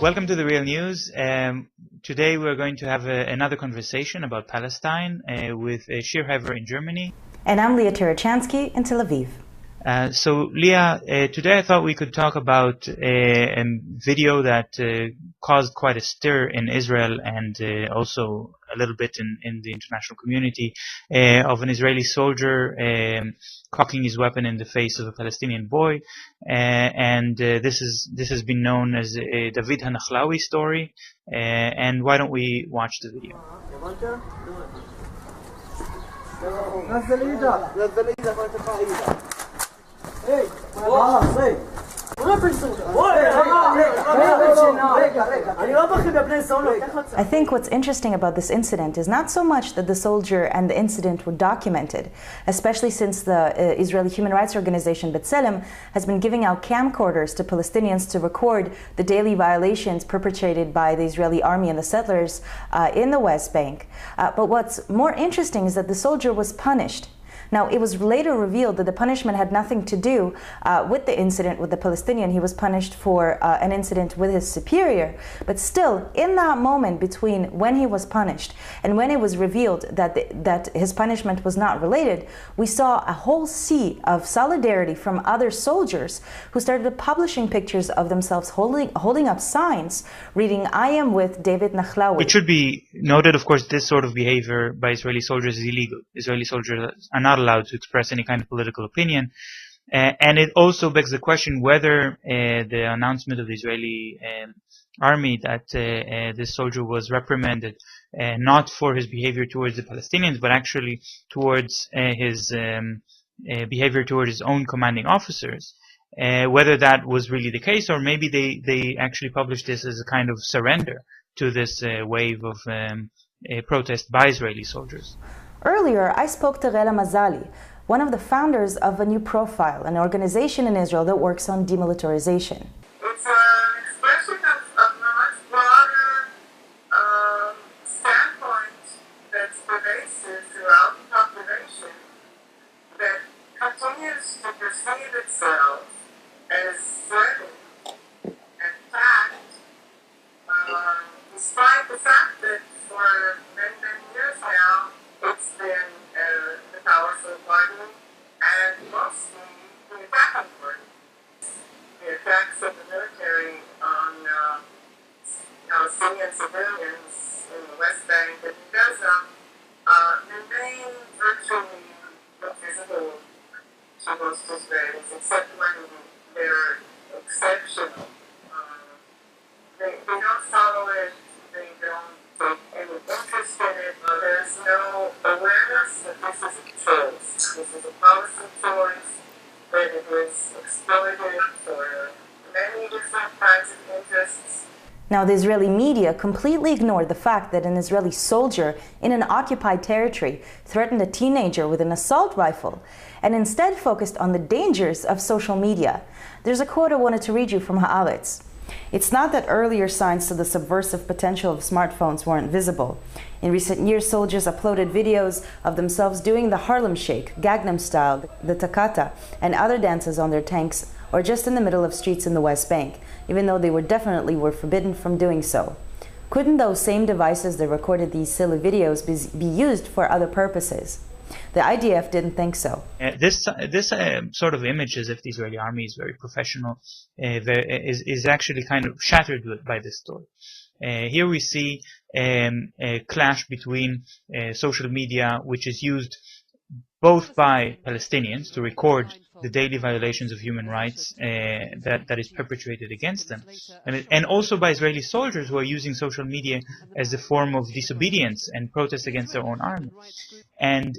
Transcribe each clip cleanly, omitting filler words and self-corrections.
Welcome to The Real News. Today we're going to have another conversation about Palestine with Shir Hever in Germany. And I'm Leah Tarachansky in Tel Aviv. So Leah, today I thought we could talk about a video that caused quite a stir in Israel and also a little bit in the international community of an Israeli soldier cocking his weapon in the face of a Palestinian boy, and this has been known as a David Hanachlawi story. And why don't we watch the video? I think what's interesting about this incident is not so much that the soldier and the incident were documented, especially since the Israeli human rights organization B'Tselem has been giving out camcorders to Palestinians to record the daily violations perpetrated by the Israeli army and the settlers in the West Bank. But what's more interesting is that the soldier was punished. Now, it was later revealed that the punishment had nothing to do with the incident with the Palestinian. He was punished for an incident with his superior. But still, in that moment between when he was punished and when it was revealed that his punishment was not related, we saw a whole sea of solidarity from other soldiers who started publishing pictures of themselves holding up signs reading, "I am with David Hanachlawi." It should be noted, of course, this sort of behavior by Israeli soldiers is illegal. Israeli soldiers are not allowed to express any kind of political opinion. And it also begs the question whether the announcement of the Israeli army that this soldier was reprimanded not for his behavior towards the Palestinians, but actually towards his behavior towards his own commanding officers, whether that was really the case, or maybe they actually published this as a kind of surrender to this wave of protest by Israeli soldiers. Earlier, I spoke to Rela Mazali, one of the founders of A New Profile, an organization in Israel that works on demilitarization. It's an expression of a much broader standpoint that's pervasive throughout the population that continues to perceive itself as threatened. In fact, despite the fact that for many, many years now, it's been the powerful party and mostly the attacking party. The attacks of the military on Palestinian civilians in the West Bank and Gaza remain virtually invisible to most Israelis, except when they're exceptional. They don't follow it, they don't take any interest in it. There's no awareness that this is a choice. This is a policy choice, that it is exploited for many different kinds of interests. Now, the Israeli media completely ignored the fact that an Israeli soldier in an occupied territory threatened a teenager with an assault rifle and instead focused on the dangers of social media. There's a quote I wanted to read you from Haaretz. "It's not that earlier signs to the subversive potential of smartphones weren't visible. In recent years, soldiers uploaded videos of themselves doing the Harlem Shake, Gangnam Style, the Takata, and other dances on their tanks or just in the middle of streets in the West Bank, even though they were forbidden from doing so. Couldn't those same devices that recorded these silly videos be used for other purposes? The IDF didn't think so." This sort of image, as if the Israeli army is very professional, is actually kind of shattered by this story. Here we see a clash between social media, which is used both by Palestinians to record the daily violations of human rights that is perpetrated against them, and also by Israeli soldiers who are using social media as a form of disobedience and protest against their own army. And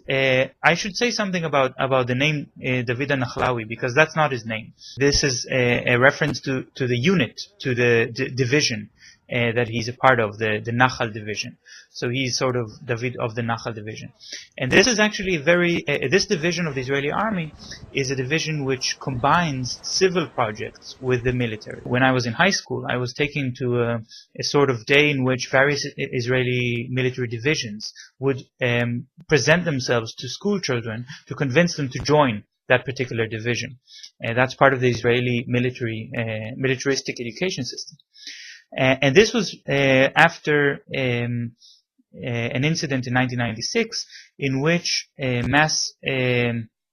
I should say something about the name David Hanachlawi, because that's not his name. This is a reference to the unit, to the division that he's a part of, the Nachal division. So he's sort of David of the Nachal division. And this is actually this division of the Israeli army is a division which combines civil projects with the military. When I was in high school, I was taken to a sort of day in which various Israeli military divisions would present themselves to school children to convince them to join that particular division. That's part of the Israeli militaristic education system. And this was after an incident in 1996 in which a mass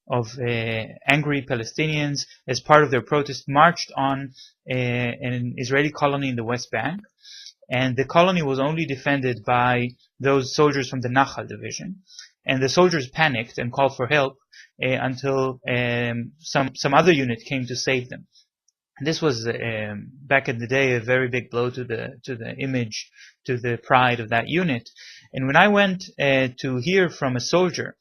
of angry Palestinians, as part of their protest, marched on an Israeli colony in the West Bank. And the colony was only defended by those soldiers from the Nachal division. And the soldiers panicked and called for help until some other unit came to save them. This was back in the day a very big blow to the image, to the pride of that unit. And when I went to hear from a soldier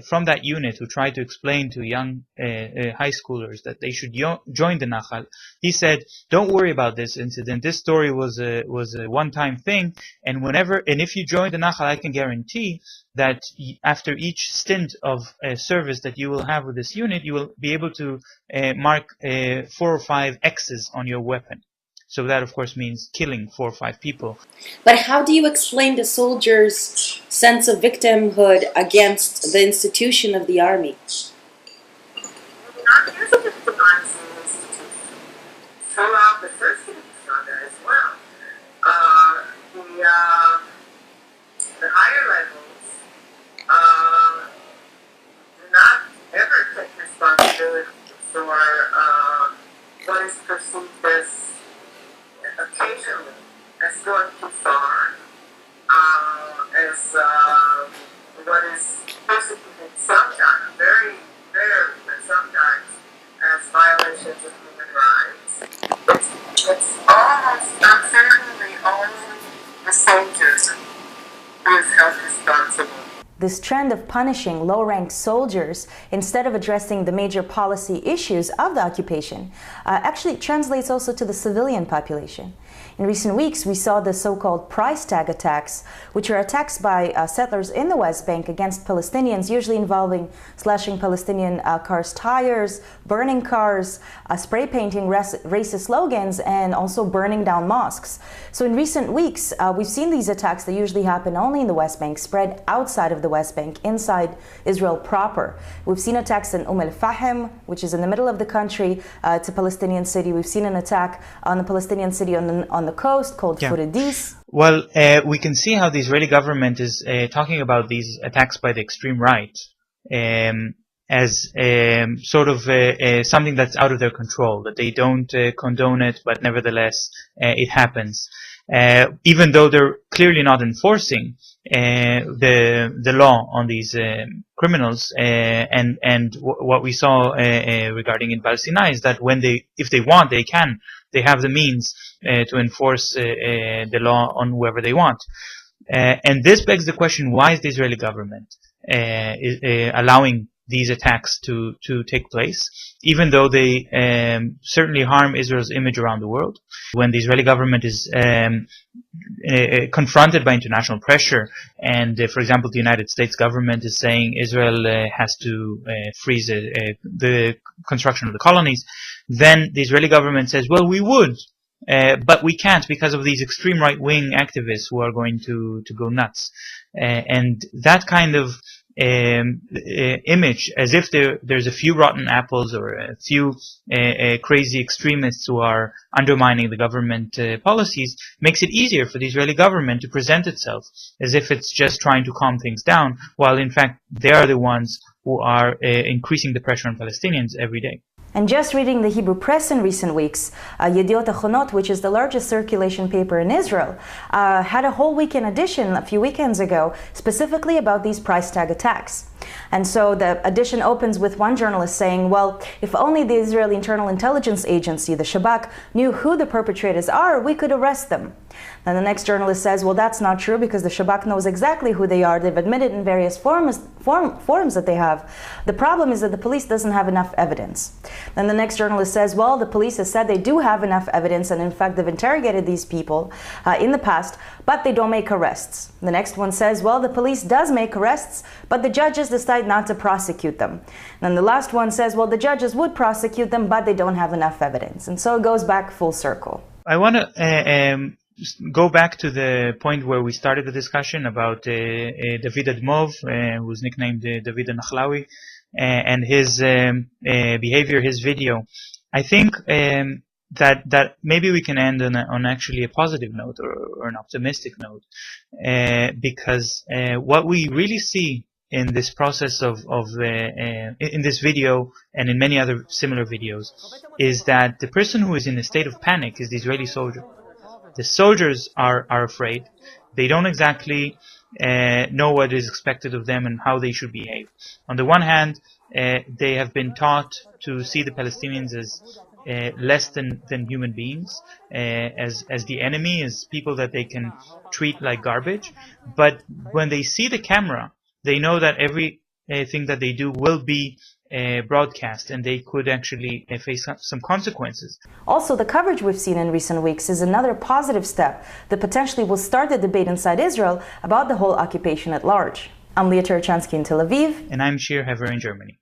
from that unit who tried to explain to young high schoolers that they should join the Nachal, he said, "Don't worry about this incident. This story was a one-time thing, and if you join the Nachal, I can guarantee that after each stint of service that you will have with this unit, you will be able to mark 4 or 5 X's on your weapon." So that, of course, means killing 4 or 5 people. But how do you explain the soldiers' sense of victimhood against the institution of the army? Not just victimizing the institution. Throughout the first Saga as well. The higher levels do not ever take responsibility for what is perceived as occasionally as going too far, as what is persecuted sometimes, very rarely, but sometimes as violations of human rights. It's almost unfairly only the soldiers who is held responsible. This trend of punishing low-ranked soldiers instead of addressing the major policy issues of the occupation actually translates also to the civilian population. In recent weeks, we saw the so-called price tag attacks, which are attacks by settlers in the West Bank against Palestinians, usually involving slashing Palestinian cars' tires, burning cars, spray painting racist slogans, and also burning down mosques. So in recent weeks, we've seen these attacks that usually happen only in the West Bank spread outside of the West Bank, inside Israel proper. We've seen attacks in al-Fahim, which is in the middle of the country. It's a Palestinian city. We've seen an attack on the Palestinian city on the coast called Furadis. Well, we can see how the Israeli government is talking about these attacks by the extreme right as sort of something that's out of their control, that they don't condone it, but nevertheless it happens. Even though they're clearly not enforcing the law on these criminals, and what we saw regarding in Palestine is that if they want, they have the means to enforce the law on whoever they want. And this begs the question: why is the Israeli government allowing these attacks to take place, even though they certainly harm Israel's image around the world? When the Israeli government is confronted by international pressure, and for example the United States government is saying Israel has to freeze the construction of the colonies, then the Israeli government says, well, we would, but we can't because of these extreme right-wing activists who are going to go nuts. And that kind of image, as if there's a few rotten apples or a few crazy extremists who are undermining the government policies, makes it easier for the Israeli government to present itself as if it's just trying to calm things down, while in fact they are the ones who are increasing the pressure on Palestinians every day. And just reading the Hebrew press in recent weeks, Yediot Achronot, which is the largest circulation paper in Israel, had a whole weekend edition a few weekends ago specifically about these price tag attacks. And so the edition opens with one journalist saying, well, if only the Israeli Internal Intelligence Agency, the Shabak, knew who the perpetrators are, we could arrest them. Then the next journalist says, well, that's not true because the Shabak knows exactly who they are. They've admitted in various forums that they have. The problem is that the police doesn't have enough evidence. Then the next journalist says, well, the police has said they do have enough evidence, and in fact they've interrogated these people in the past, but they don't make arrests. The next one says, well, the police does make arrests, but the judges decide not to prosecute them. Then the last one says, well, the judges would prosecute them, but they don't have enough evidence. And so it goes back full circle. I want to go back to the point where we started the discussion about David Admov, who's nicknamed David Nachlawi, and his behavior, his video. I think that maybe we can end on actually a positive note or an optimistic note, because what we really see in this process in this video and in many other similar videos is that the person who is in a state of panic is the Israeli soldier. The soldiers are afraid. They don't exactly know what is expected of them and how they should behave. On the one hand, they have been taught to see the Palestinians as less than human beings, as the enemy, as people that they can treat like garbage. But when they see the camera, they know that everything that they do will be broadcast, and they could actually face some consequences. Also, the coverage we've seen in recent weeks is another positive step that potentially will start the debate inside Israel about the whole occupation at large. I'm Tarachansky in Tel Aviv. And I'm Shir, Hever in Germany.